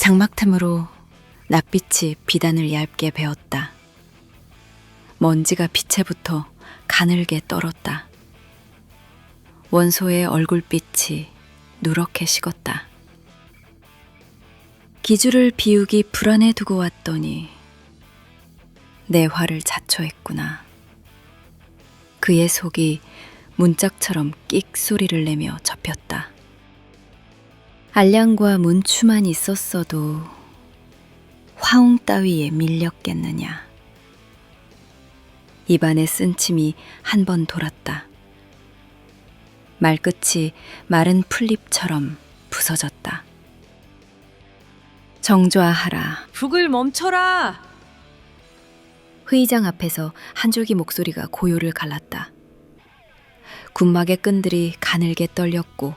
장막 틈으로 낯빛이 비단을 얇게 베었다. 먼지가 빛에 붙어 가늘게 떨었다. 원소의 얼굴빛이 누렇게 식었다. 기주를 비우기 불안해 두고 왔더니 내 화를 자초했구나. 그의 속이 문짝처럼 끽 소리를 내며 접혔다. 알량과 문추만 있었어도 화웅 따위에 밀렸겠느냐. 입안에 쓴 침이 한 번 돌았다. 말끝이 마른 풀잎처럼 부서졌다. 정좌하라. 북을 멈춰라! 회의장 앞에서 한 줄기 목소리가 고요를 갈랐다. 군막의 끈들이 가늘게 떨렸고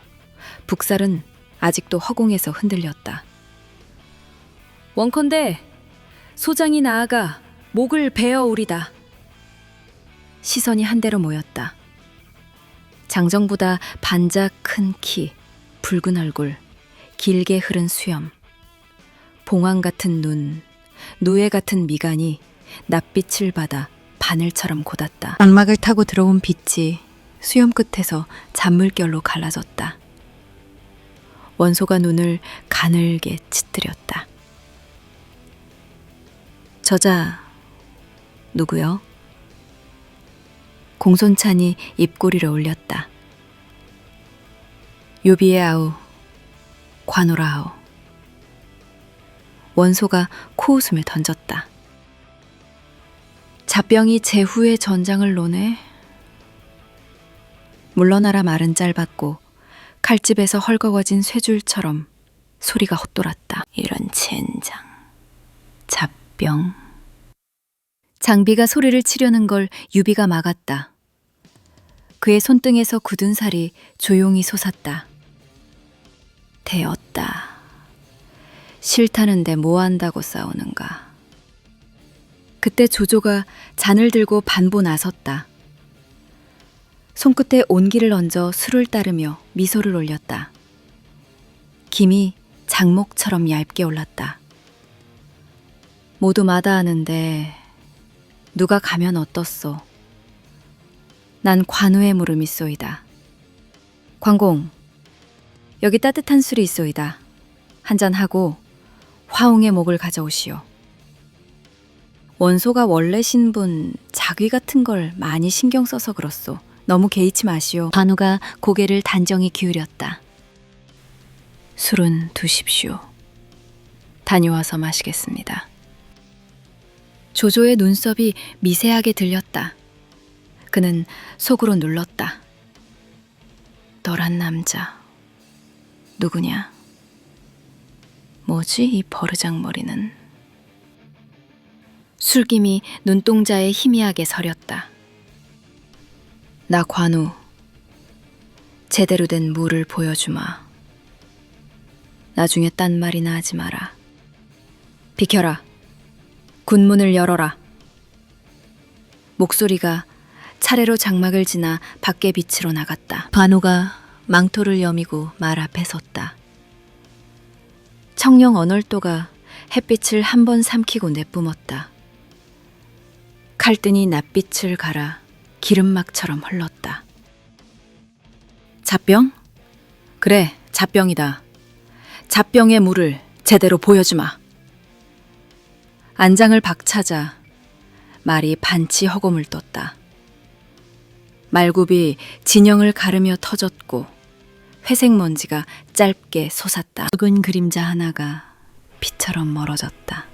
북살은 아직도 허공에서 흔들렸다. 원컨대 소장이 나아가 목을 베어오리다. 시선이 한데로 모였다. 장정보다 반자 큰 키, 붉은 얼굴, 길게 흐른 수염, 봉황 같은 눈, 누에 같은 미간이 낯빛을 받아 바늘처럼 곧았다. 장막을 타고 들어온 빛이 수염 끝에서 잔물결로 갈라졌다. 원소가 눈을 가늘게 찌푸렸다. 저자 누구요? 공손찬이 입꼬리를 올렸다. 유비의 아우, 관오라 아우. 원소가 코웃음을 던졌다. 잡병이 제후의 전장을 노네. 물러나라 말은 짧았고 칼집에서 헐거워진 쇠줄처럼 소리가 헛돌았다. 이런 젠장. 잡병. 장비가 소리를 치려는 걸 유비가 막았다. 그의 손등에서 굳은 살이 조용히 솟았다. 되었다. 싫다는데 뭐 한다고 싸우는가. 그때 조조가 잔을 들고 반보 나섰다. 손끝에 온기를 얹어 술을 따르며 미소를 올렸다. 김이 장목처럼 얇게 올랐다. 모두 마다하는데 누가 가면 어떻소? 난 관우의 물음이 있소이다. 관공, 여기 따뜻한 술이 있소이다. 한잔하고 화웅의 목을 가져오시오. 원소가 원래 신분, 자귀 같은 걸 많이 신경 써서 그렇소. 너무 개의치 마시오. 관우가 고개를 단정히 기울였다. 술은 두십시오. 다녀와서 마시겠습니다. 조조의 눈썹이 미세하게 들렸다. 그는 속으로 눌렀다. 너란 남자 누구냐? 뭐지 이 버르장머리는? 술김이 눈동자에 희미하게 서렸다. 나 관우, 제대로 된 물을 보여주마. 나중에 딴 말이나 하지 마라. 비켜라. 군문을 열어라. 목소리가 차례로 장막을 지나 밖에 빛으로 나갔다. 관우가 망토를 여미고 말 앞에 섰다. 청룡 언얼도가 햇빛을 한 번 삼키고 내뿜었다. 칼등이 낯빛을 갈아 기름막처럼 흘렀다. 잡병? 그래, 잡병이다. 잡병의 물을 제대로 보여주마. 안장을 박차자 말이 반치 허공을 떴다. 말굽이 진영을 가르며 터졌고 회색 먼지가 짧게 솟았다. 붉은 그림자 하나가 빛처럼 멀어졌다.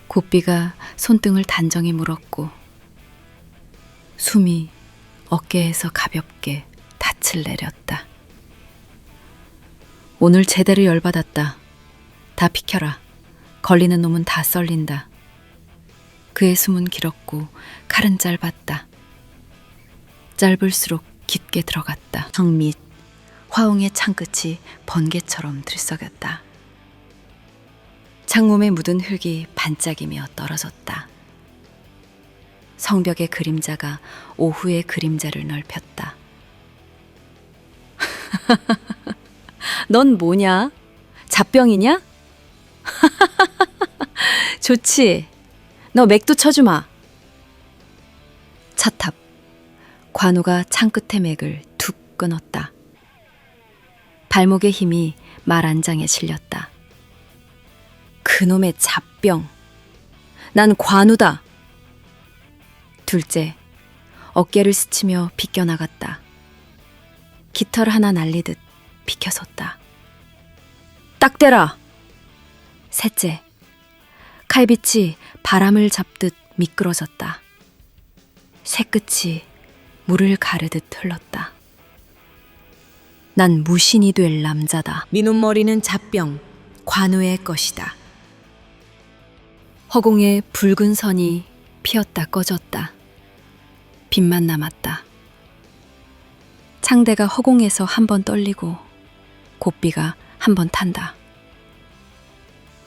곱비가 손등을 단정히 물었고 숨이 어깨에서 가볍게 닻을 내렸다. 오늘 제대로 열받았다. 다 비켜라. 걸리는 놈은 다 썰린다. 그의 숨은 길었고 칼은 짧았다. 짧을수록 깊게 들어갔다. 성밑 화웅의 창끝이 번개처럼 들썩였다. 창몸에 묻은 흙이 반짝이며 떨어졌다. 성벽의 그림자가 오후의 그림자를 넓혔다. 넌 뭐냐? 잡병이냐? 좋지. 너 맥도 쳐주마. 차탑. 관우가 창끝의 맥을 툭 끊었다. 발목의 힘이 말 안장에 실렸다. 그놈의 잡병. 난 관우다. 둘째, 어깨를 스치며 비껴나갔다. 깃털 하나 날리듯 비켜섰다. 딱 대라. 셋째, 칼빛이 바람을 잡듯 미끄러졌다. 새끝이 물을 가르듯 흘렀다. 난 무신이 될 남자다. 민운머리는 잡병, 관우의 것이다. 허공에 붉은 선이 피었다 꺼졌다. 빛만 남았다. 창대가 허공에서 한 번 떨리고 곱비가 한 번 탄다.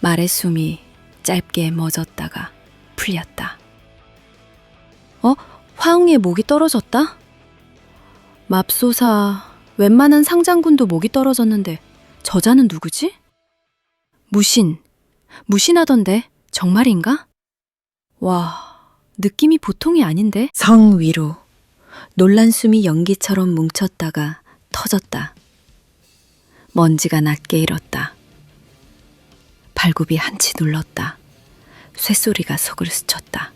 말의 숨이 짧게 멎었다가 풀렸다. 화웅의 목이 떨어졌다? 맙소사, 웬만한 상장군도 목이 떨어졌는데 저자는 누구지? 무신하던데 정말인가? 와, 느낌이 보통이 아닌데? 성 위로 놀란 숨이 연기처럼 뭉쳤다가 터졌다. 먼지가 낮게 일었다. 발굽이 한치 눌렀다. 쇳소리가 속을 스쳤다.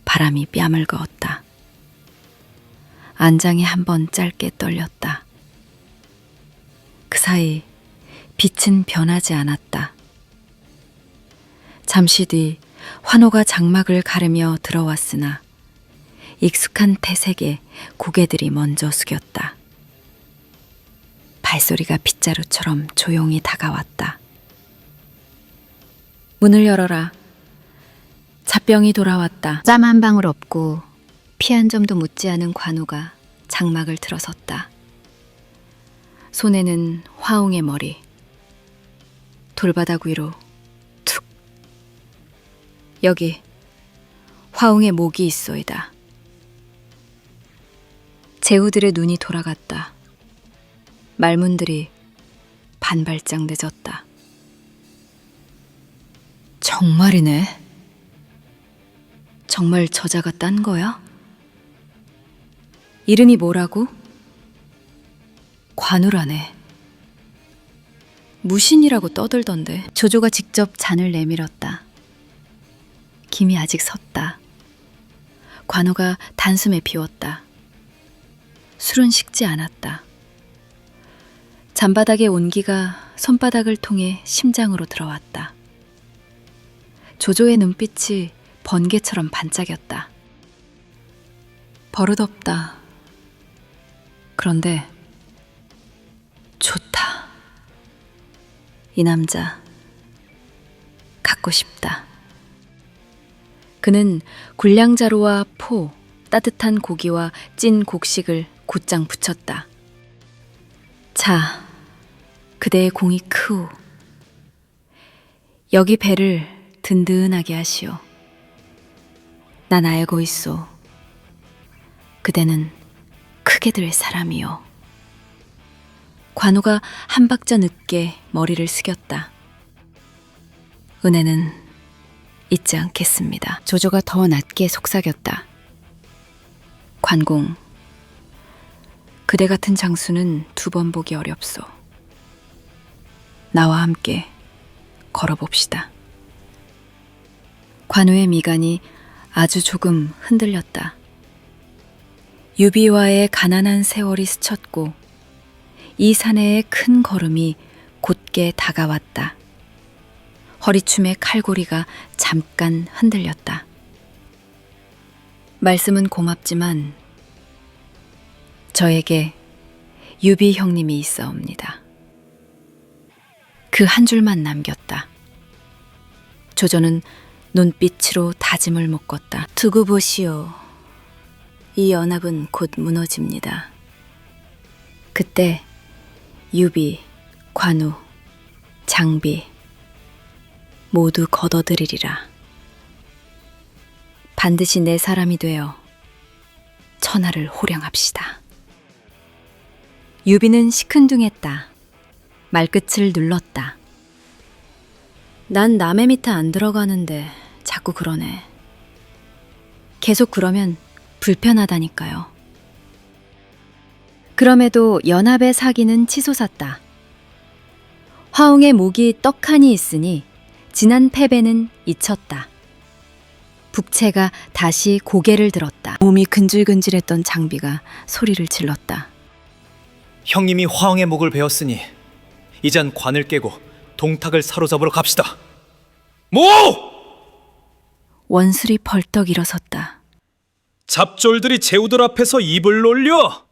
바람이 뺨을 그었다. 안장이 한 번 짧게 떨렸다. 그 사이 빛은 변하지 않았다. 잠시 뒤 환호가 장막을 가르며 들어왔으나 익숙한 태색에 고개들이 먼저 숙였다. 발소리가 빗자루처럼 조용히 다가왔다. 문을 열어라. 잡병이 돌아왔다. 짬 한 방울 없고 피 한 점도 묻지 않은 관우가 장막을 들어섰다. 손에는 화웅의 머리. 돌바닥 위로 툭. 여기 화웅의 목이 있소이다. 제후들의 눈이 돌아갔다. 말문들이 반발짝 늦었다. 정말이네. 정말 저자가 딴 거야? 이름이 뭐라고? 관우라네. 무신이라고 떠들던데. 조조가 직접 잔을 내밀었다. 김이 아직 섰다. 관우가 단숨에 비웠다. 술은 식지 않았다. 잔바닥의 온기가 손바닥을 통해 심장으로 들어왔다. 조조의 눈빛이 번개처럼 반짝였다. 버릇없다. 그런데 좋다. 이 남자 갖고 싶다. 그는 굴량자루와 포, 따뜻한 고기와 찐 곡식을 곧장 붙였다. 자, 그대의 공이 크오. 여기 배를 든든하게 하시오. 난 알고 있소. 그대는 크게 될 사람이요. 관우가 한 박자 늦게 머리를 숙였다. 은혜는 잊지 않겠습니다. 조조가 더 낮게 속삭였다. 관공, 그대 같은 장수는 두 번 보기 어렵소. 나와 함께 걸어봅시다. 관우의 미간이 아주 조금 흔들렸다. 유비와의 가난한 세월이 스쳤고 이 사내의 큰 걸음이 곧게 다가왔다. 허리춤의 칼고리가 잠깐 흔들렸다. 말씀은 고맙지만 저에게 유비 형님이 있사옵니다. 그 한 줄만 남겼다. 조조는 눈빛으로 다짐을 묶었다. 두고 보시오. 이 연합은 곧 무너집니다. 그때 유비, 관우, 장비 모두 걷어들이리라. 반드시 내 사람이 되어 천하를 호령합시다. 유비는 시큰둥했다. 말끝을 눌렀다. 난 남의 밑에 안 들어가는데 자꾸 그러네. 계속 그러면 불편하다니까요. 그럼에도 연합의 사기는 치솟았다. 화웅의 목이 떡하니 있으니 지난 패배는 잊혔다. 북채가 다시 고개를 들었다. 몸이 근질근질했던 장비가 소리를 질렀다. 형님이 화왕의 목을 베었으니 이젠 관을 깨고 동탁을 사로잡으러 갑시다. 모! 원술이 벌떡 일어섰다. 잡졸들이 제우들 앞에서 입을 놀려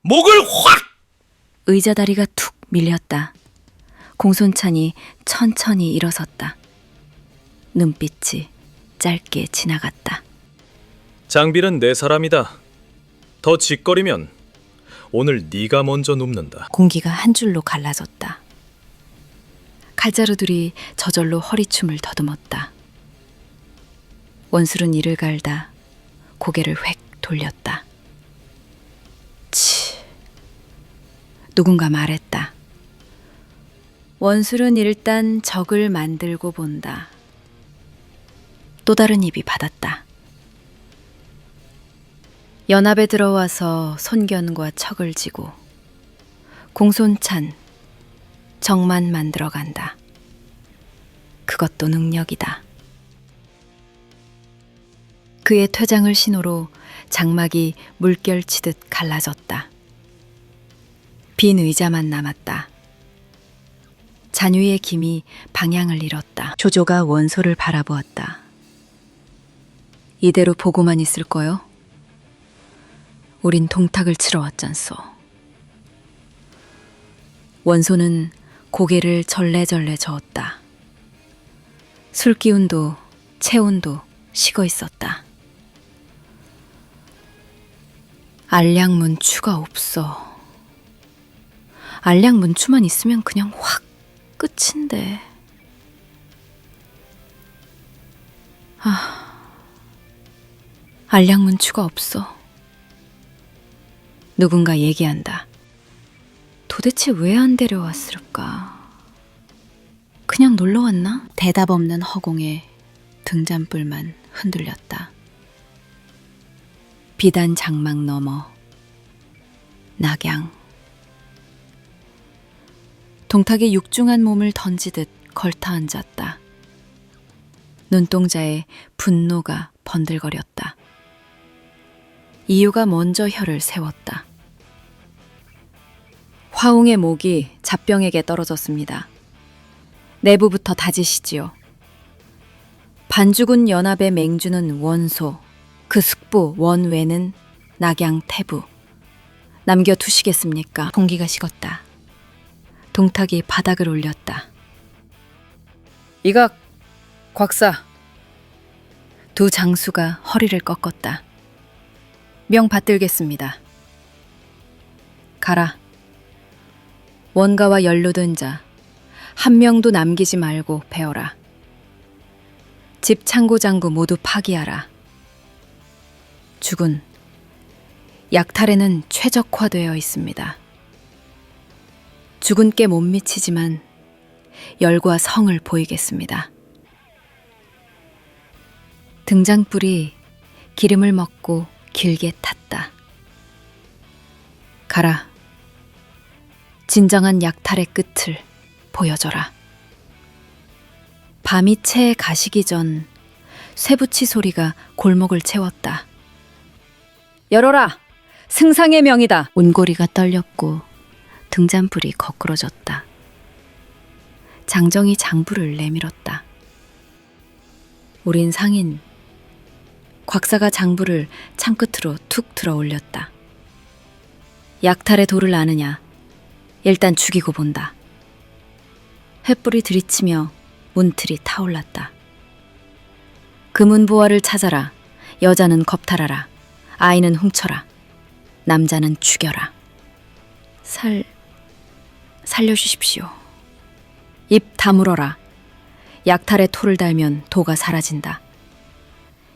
목을 확! 의자다리가 툭 밀렸다. 공손찬이 천천히 일어섰다. 눈빛이 짧게 지나갔다. 장빌은 내 사람이다. 더 짓거리면 오늘 네가 먼저 눕는다. 공기가 한 줄로 갈라졌다. 칼자루들이 저절로 허리춤을 더듬었다. 원술은 이를 갈다 고개를 획 돌렸다. 치. 누군가 말했다. 원술은 일단 적을 만들고 본다. 또 다른 입이 받았다. 연합에 들어와서 손견과 척을 지고 공손찬 적만 만들어간다. 그것도 능력이다. 그의 퇴장을 신호로 장막이 물결치듯 갈라졌다. 빈 의자만 남았다. 잔위의 김이 방향을 잃었다. 조조가 원소를 바라보았다. 이대로 보고만 있을 거요? 우린 동탁을 치러 왔잖소. 원소는 고개를 절레절레 저었다. 술기운도 체온도 식어 있었다. 알량문추가 없어. 알량문추만 있으면 그냥 확 끝인데. 알량문추가 없어. 누군가 얘기한다. 도대체 왜 안 데려왔을까? 그냥 놀러 왔나? 대답 없는 허공에 등잔불만 흔들렸다. 비단 장막 너머 낙양. 동탁의 육중한 몸을 던지듯 걸터 앉았다. 눈동자에 분노가 번들거렸다. 이유가 먼저 혀를 세웠다. 화웅의 목이 잡병에게 떨어졌습니다. 내부부터 다지시지요. 반주군 연합의 맹주는 원소, 그 숙부 원외는 낙양 태부. 남겨두시겠습니까? 공기가 식었다. 동탁이 바닥을 올렸다. 이각, 곽사. 두 장수가 허리를 꺾었다. 명 받들겠습니다. 가라. 원가와 연루된 자 한 명도 남기지 말고 베어라. 집 창고 장구 모두 파기하라. 죽은 약탈에는 최적화되어 있습니다. 죽은께 못 미치지만 열과 성을 보이겠습니다. 등장불이 기름을 먹고 길게 탔다. 가라. 진정한 약탈의 끝을 보여줘라. 밤이 채 가시기 전 쇠붙이 소리가 골목을 채웠다. 열어라! 승상의 명이다! 온고리가 떨렸고 등잔불이 거꾸러졌다. 장정이 장부를 내밀었다. 우린 상인. 곽사가 장부를 창끝으로 툭 들어 올렸다. 약탈의 도를 아느냐? 일단 죽이고 본다. 횃불이 들이치며 문틀이 타올랐다. 금은보화를 찾아라. 여자는 겁탈하라. 아이는 훔쳐라. 남자는 죽여라. 살려주십시오. 입 다물어라. 약탈의 토를 달면 도가 사라진다.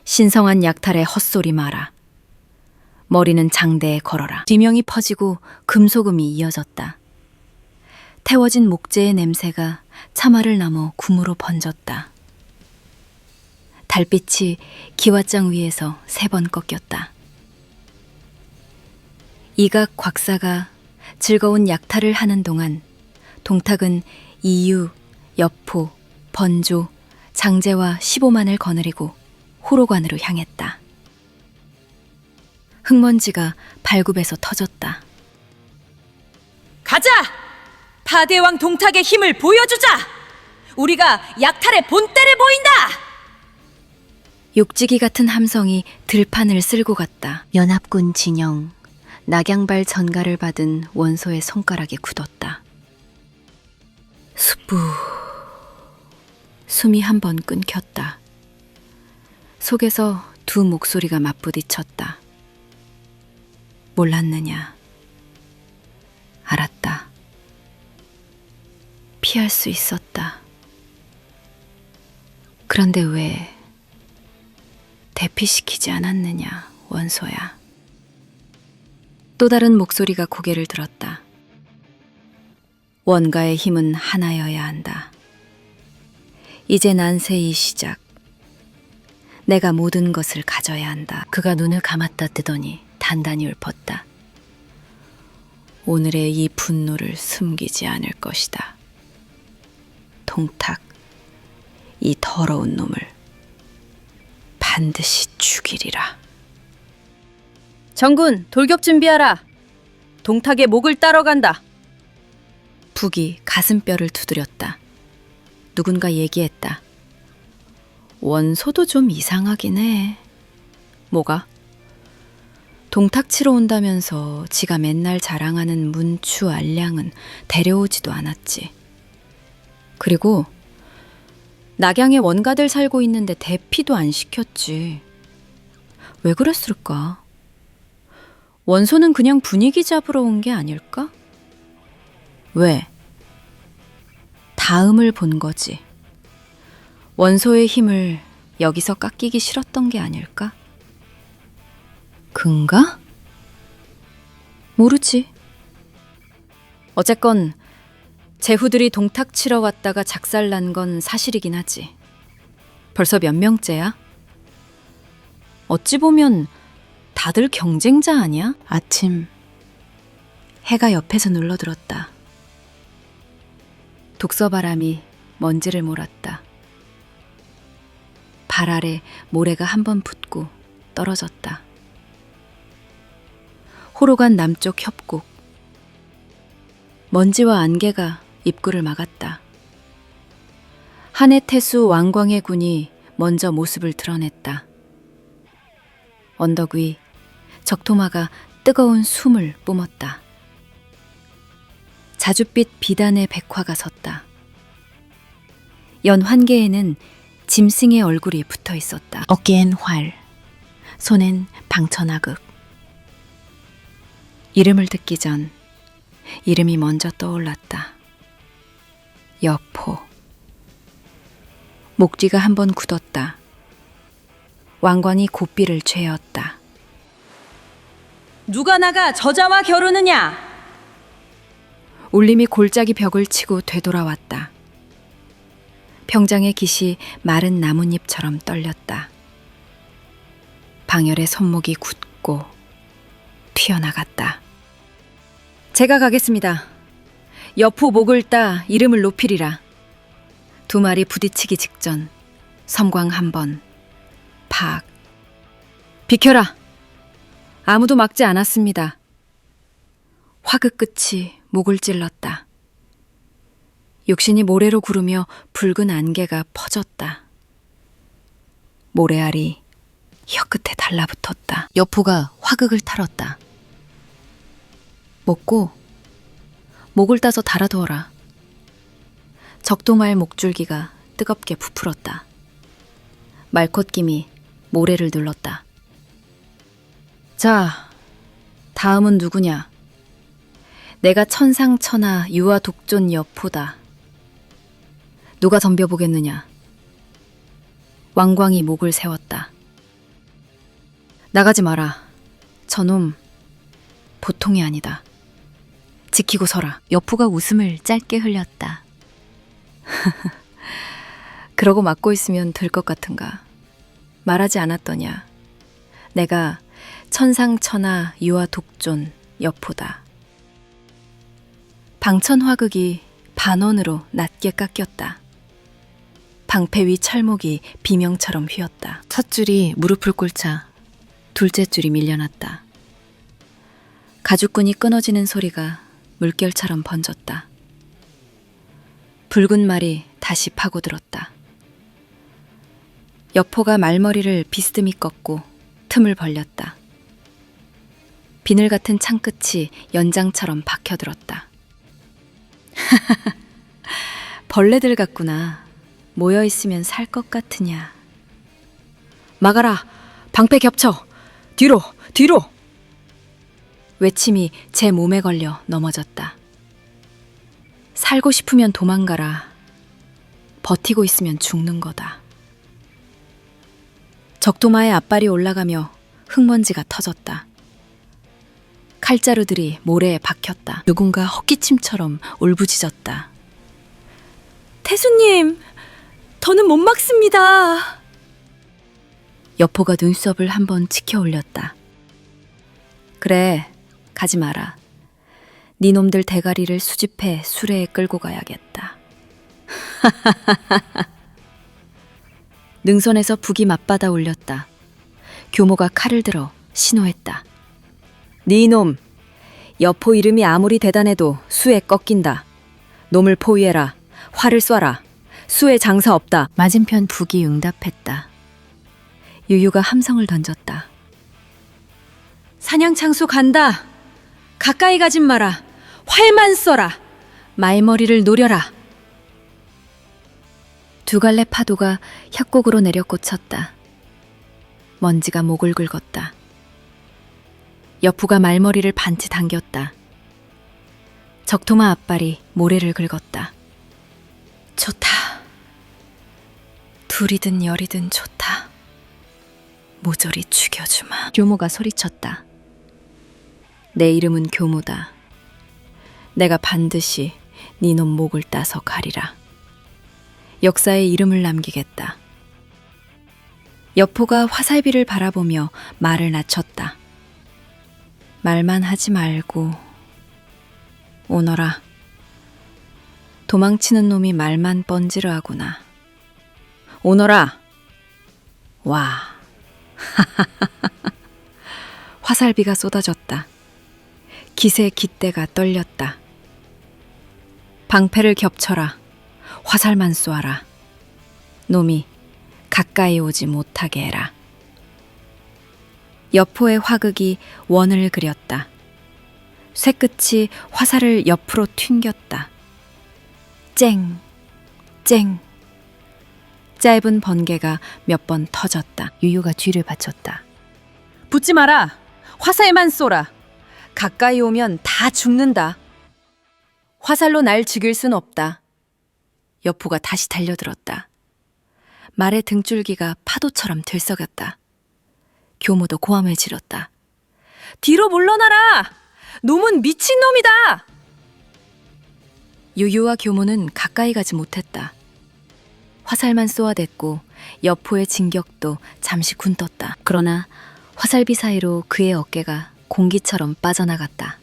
신성한 약탈의 헛소리 마라. 머리는 장대에 걸어라. 비명이 퍼지고 금소금이 이어졌다. 태워진 목재의 냄새가 차마를 넘어 궁으로 번졌다. 달빛이 기왓장 위에서 3번 꺾였다. 이각 곽사가 즐거운 약탈을 하는 동안 동탁은 이유, 여포, 번조, 장제와 15만을 거느리고 호로관으로 향했다. 흙먼지가 발굽에서 터졌다. 가자! 파대왕 동탁의 힘을 보여주자! 우리가 약탈의 본때를 보인다! 욕지기 같은 함성이 들판을 쓸고 갔다. 연합군 진영, 낙양발 전가를 받은 원소의 손가락에 굳었다. 스푸. 숨이 한 번 끊겼다. 속에서 두 목소리가 맞부딪혔다. 몰랐느냐? 알았다. 피할 수 있었다. 그런데 왜 대피시키지 않았느냐, 원소야. 또 다른 목소리가 고개를 들었다. 원가의 힘은 하나여야 한다. 이제 난세의 시작. 내가 모든 것을 가져야 한다. 그가 눈을 감았다 뜨더니 단단히 읊었다. 오늘의 이 분노를 숨기지 않을 것이다. 동탁, 이 더러운 놈을 반드시 죽이리라. 정군, 돌격 준비하라. 동탁의 목을 따러 간다. 북이 가슴뼈를 두드렸다. 누군가 얘기했다. 원소도 좀 이상하긴 해. 뭐가? 동탁 치러 온다면서 지가 맨날 자랑하는 문추 알량은 데려오지도 않았지. 그리고 낙양에 원가들 살고 있는데 대피도 안 시켰지. 왜 그랬을까? 원소는 그냥 분위기 잡으러 온 게 아닐까? 왜? 다음을 본 거지. 원소의 힘을 여기서 깎이기 싫었던 게 아닐까? 근가? 모르지. 어쨌건 제후들이 동탁 치러 왔다가 작살난 건 사실이긴 하지. 벌써 몇 명째야? 어찌 보면 다들 경쟁자 아니야? 아침 해가 옆에서 눌러들었다. 독서바람이 먼지를 몰았다. 발 아래 모래가 한 번 붙고 떨어졌다. 호로관 남쪽 협곡. 먼지와 안개가 입구를 막았다. 한해 태수 왕광의 군이 먼저 모습을 드러냈다. 언덕 위 적토마가 뜨거운 숨을 뿜었다. 자줏빛 비단의 백화가 섰다. 연 환개에는 짐승의 얼굴이 붙어 있었다. 어깨엔 활, 손엔 방천하급. 이름을 듣기 전 이름이 먼저 떠올랐다. 여포. 목뒤가 한 번 굳었다. 왕관이 고삐를 죄었다. 누가 나가 저자와 겨루느냐? 울림이 골짜기 벽을 치고 되돌아왔다. 평장의 깃이 마른 나뭇잎처럼 떨렸다. 방열의 손목이 굳고 튀어나갔다. 제가 가겠습니다. 여포 목을 따 이름을 높이리라. 두 마리 부딪히기 직전 섬광 한 번, 팍. 비켜라. 아무도 막지 않았습니다. 화그 끝이 목을 찔렀다. 육신이 모래로 구르며 붉은 안개가 퍼졌다. 모래알이 혀끝에 달라붙었다. 여포가 화극을 탈었다. 먹고 목을 따서 달아두어라. 적도말 목줄기가 뜨겁게 부풀었다. 말콧김이 모래를 눌렀다. 자, 다음은 누구냐? 내가 천상천하 유아 독존 여포다. 누가 덤벼보겠느냐? 왕광이 목을 세웠다. 나가지 마라. 저놈 보통이 아니다. 지키고 서라. 여포가 웃음을 짧게 흘렸다. 그러고 맞고 있으면 될 것 같은가. 말하지 않았더냐. 내가 천상천하 유아 독존 여포다. 방천화극이 반원으로 낮게 깎였다. 방패 위 철목이 비명처럼 휘었다. 첫 줄이 무릎을 꿇자 둘째 줄이 밀려났다. 가죽끈이 끊어지는 소리가 물결처럼 번졌다. 붉은 말이 다시 파고들었다. 여포가 말머리를 비스듬히 꺾고 틈을 벌렸다. 비늘 같은 창끝이 연장처럼 박혀들었다. 벌레들 같구나. 모여있으면 살 것 같으냐. 막아라. 방패 겹쳐. 뒤로, 뒤로. 외침이 제 몸에 걸려 넘어졌다. 살고 싶으면 도망가라. 버티고 있으면 죽는 거다. 적토마의 앞발이 올라가며 흙먼지가 터졌다. 칼자루들이 모래에 박혔다. 누군가 헛기침처럼 울부짖었다. 태수님, 더는 못 막습니다. 여포가 눈썹을 한번 치켜 올렸다. 그래, 가지 마라. 네 놈들 대가리를 수집해 수레에 끌고 가야겠다. 능선에서 북이 맞받아 올렸다. 교모가 칼을 들어 신호했다. 네 놈, 여포 이름이 아무리 대단해도 수에 꺾인다. 놈을 포위해라. 활을 쏴라. 수에 장사 없다. 맞은편 북이 응답했다. 유유가 함성을 던졌다. 사냥창수 간다. 가까이 가진 마라. 활만 쏘라. 말머리를 노려라. 두 갈래 파도가 협곡으로 내려 꽂혔다. 먼지가 목을 긁었다. 여포가 말머리를 반치 당겼다. 적토마 앞발이 모래를 긁었다. 좋다. 둘이든 열이든 좋다. 모조리 죽여주마. 교모가 소리쳤다. 내 이름은 교모다. 내가 반드시 네 놈 목을 따서 가리라. 역사에 이름을 남기겠다. 여포가 화살비를 바라보며 말을 낮췄다. 말만 하지 말고 오너라. 도망치는 놈이 말만 뻔지르 하구나. 오너라. 와. 화살비가 쏟아졌다. 기세 깃대가 떨렸다. 방패를 겹쳐라. 화살만 쏘아라. 놈이 가까이 오지 못하게 해라. 여포의 화극이 원을 그렸다. 쇠끝이 화살을 옆으로 튕겼다. 쨍, 쨍. 짧은 번개가 몇 번 터졌다. 유유가 뒤를 받쳤다. 붙지 마라. 화살만 쏘라. 가까이 오면 다 죽는다. 화살로 날 죽일 순 없다. 여포가 다시 달려들었다. 말의 등줄기가 파도처럼 들썩였다. 교모도 고함을 지렀다. 뒤로 물러나라! 놈은 미친놈이다! 유유와 교모는 가까이 가지 못했다. 화살만 쏘아댔고 여포의 진격도 잠시 군떴다. 그러나 화살비 사이로 그의 어깨가 공기처럼 빠져나갔다.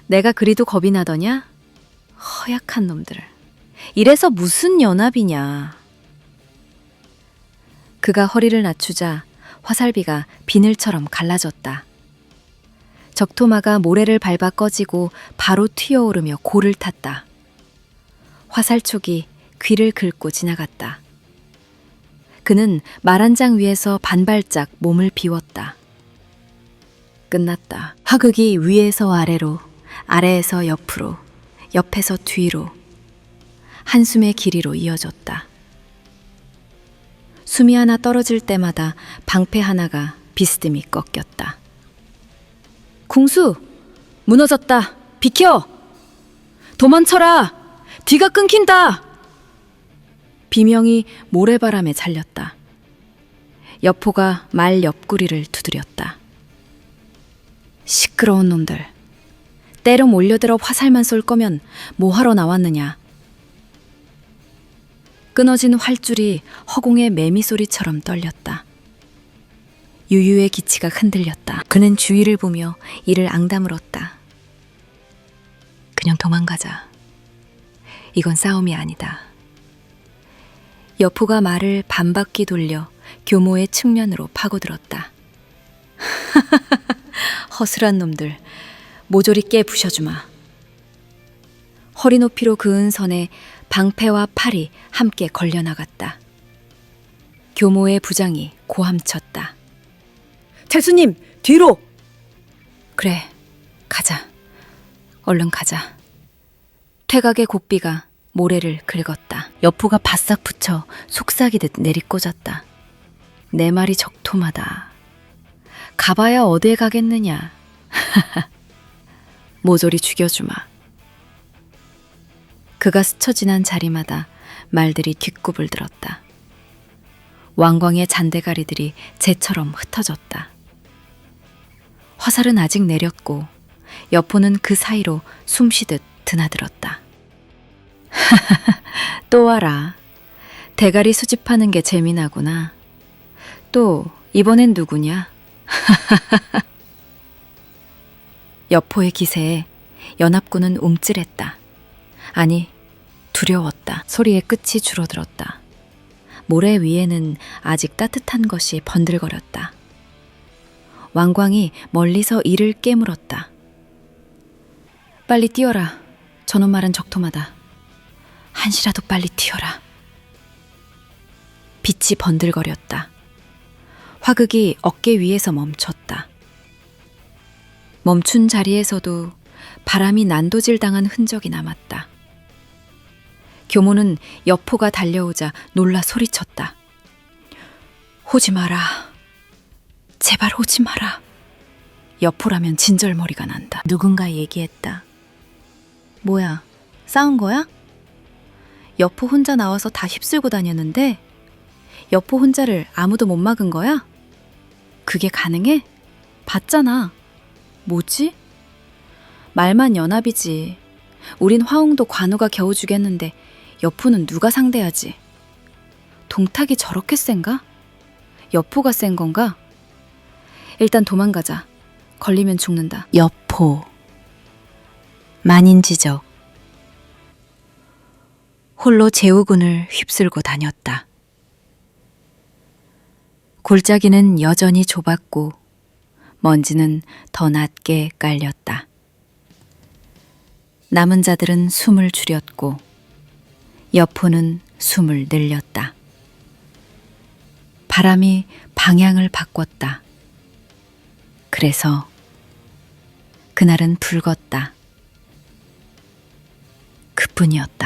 내가 그리도 겁이 나더냐? 허약한 놈들. 이래서 무슨 연합이냐. 그가 허리를 낮추자 화살비가 비늘처럼 갈라졌다. 적토마가 모래를 밟아 꺼지고 바로 튀어오르며 골을 탔다. 화살촉이 귀를 긁고 지나갔다. 그는 말 한 장 위에서 반발짝 몸을 비웠다. 끝났다. 화극이 위에서 아래로, 아래에서 옆으로, 옆에서 뒤로, 한숨의 길이로 이어졌다. 숨이 하나 떨어질 때마다 방패 하나가 비스듬히 꺾였다. 궁수! 무너졌다! 비켜! 도망쳐라! 뒤가 끊긴다! 비명이 모래바람에 잘렸다. 여포가 말 옆구리를 두드렸다. 시끄러운 놈들, 때로 몰려들어 화살만 쏠 거면 뭐하러 나왔느냐. 끊어진 활줄이 허공의 매미 소리처럼 떨렸다. 유유의 기치가 흔들렸다. 그는 주위를 보며 이를 앙다물었다. 그냥 도망가자. 이건 싸움이 아니다. 여포가 말을 반바퀴 돌려 교모의 측면으로 파고들었다. 허술한 놈들, 모조리 깨 부셔주마. 허리 높이로 그은 선에 방패와 팔이 함께 걸려나갔다. 교모의 부장이 고함쳤다. 태수님, 뒤로! 그래, 가자. 얼른 가자. 퇴각의 고삐가 모래를 긁었다. 여포가 바싹 붙여 속삭이듯 내리꽂았다. 내 말이 적토마다. 가봐야 어디에 가겠느냐. 모조리 죽여주마. 그가 스쳐 지난 자리마다 말들이 뒷굽을 들었다. 왕광의 잔대가리들이 재처럼 흩어졌다. 화살은 아직 내렸고 여포는 그 사이로 숨쉬듯 드나들었다. 또 와라. 대가리 수집하는 게 재미나구나. 또 이번엔 누구냐? 여포의 기세에 연합군은 움찔했다. 아니, 두려웠다. 소리의 끝이 줄어들었다. 모래 위에는 아직 따뜻한 것이 번들거렸다. 왕광이 멀리서 이를 깨물었다. 빨리 뛰어라. 저놈 말은 적토마다. 한시라도 빨리 튀어라. 빛이 번들거렸다. 화극이 어깨 위에서 멈췄다. 멈춘 자리에서도 바람이 난도질 당한 흔적이 남았다. 교모는 여포가 달려오자 놀라 소리쳤다. 오지 마라. 제발 오지 마라. 여포라면 진절머리가 난다. 누군가 얘기했다. 뭐야, 싸운 거야? 여포 혼자 나와서 다 휩쓸고 다녔는데 여포 혼자를 아무도 못 막은 거야? 그게 가능해? 봤잖아. 뭐지? 말만 연합이지. 우린 화웅도 관우가 겨우 죽였는데 여포는 누가 상대하지? 동탁이 저렇게 센가? 여포가 센 건가? 일단 도망가자. 걸리면 죽는다. 여포. 만인지적. 홀로 제우군을 휩쓸고 다녔다. 골짜기는 여전히 좁았고 먼지는 더 낮게 깔렸다. 남은 자들은 숨을 줄였고 여포는 숨을 늘렸다. 바람이 방향을 바꿨다. 그래서 그날은 붉었다. 그뿐이었다.